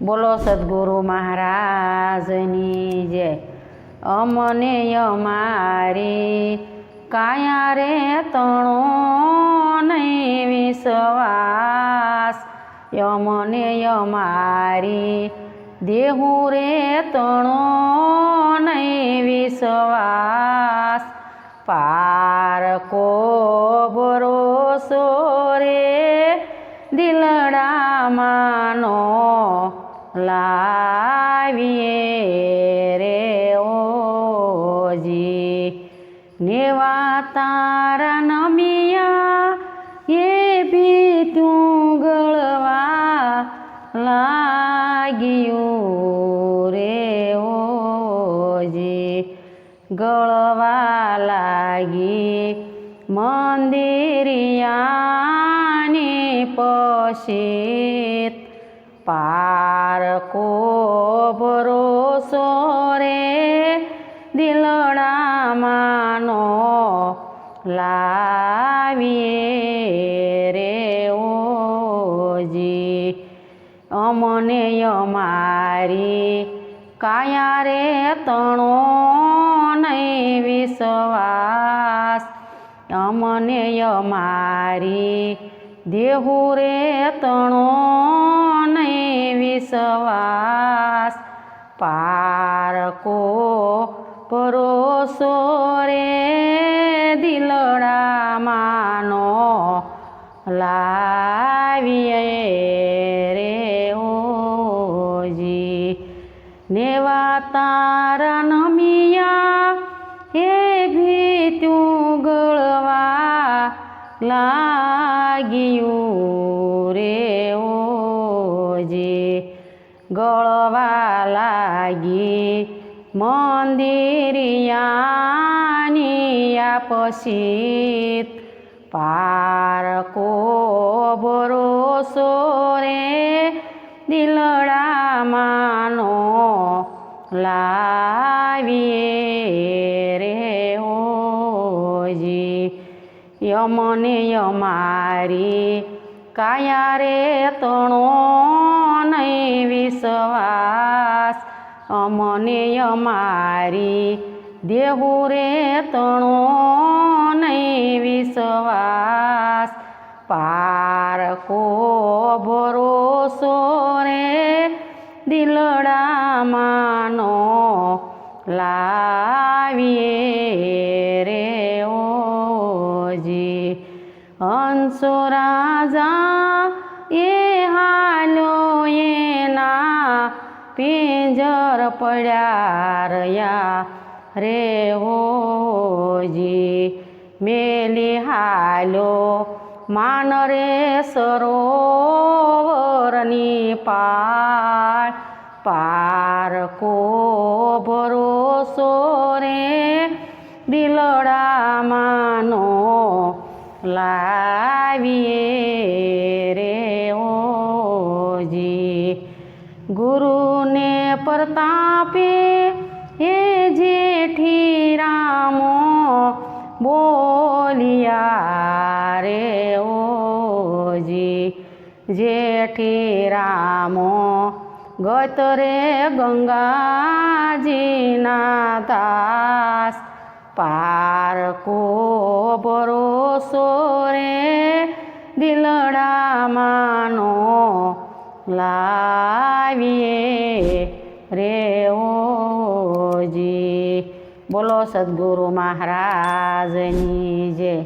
બોલો સદગુરુ મહારાજની જય। અમને અમારી કાયા રે તણો નહીં વિશ્વાસ, અમને અમારી દેહું રે તણો નહીં વિશ્વાસ। પારકો ભરોસો રે દિલડામાંનો લાવીએ રે ઓજી। નેવા તારા નમિયા એ બી તું ગળવા લાગ્યું રે ઓજી। ગળવા લાગી મંદિરિયાની પશીત, પારકો ભરોસો રે દિલડામાંનો લાવીએ રે ઓજી। અમને અમારી કાયા રે તણો નહીં વિશ્વાસ, અમને અમારી દેહું રે તણો નહીં વિશ્વાસ। પારકો ભરોસો રે દિલડામાંનો લાવીએ રે ઓજી। નેવા તારા નમિયા એ ભી તું ગળવા લાગ્યું રે ઓજી। ગળવા લાગી મંદિરિયાની આ પશીત, પારકો ભરોસો રે દિલડામાંનો લાવીએ રે ઓજી। અમને અમારી કાયા રે તણો નહીં વિશ્વાસ, અમને અમારી દેહું રે તણો નહીં વિશ્વાસ। પારકો ભરોસો રે દિલડામાંનો લાવીએ રે ઓજી। હંસો રાજા એ હાલો એના પિંજર પડ્યા રહ્યા રે ઓજી। મેલી હાલો માન રે સરોવરની પાળ, પારકો ભરોસો રે દિલડામાંનો લાવીએ રે ઓજી। ગુરુને પ્રતાપે એ જેઠી રામો બોલિયા રે ઓજી। જેઠી રામો ગત રે ગંગાજીના દાસ, પારકો ભરોસો રે દિલડામાંનો લાવીએ રે ઓજી। બોલો સદગુરુ મહારાજની જય।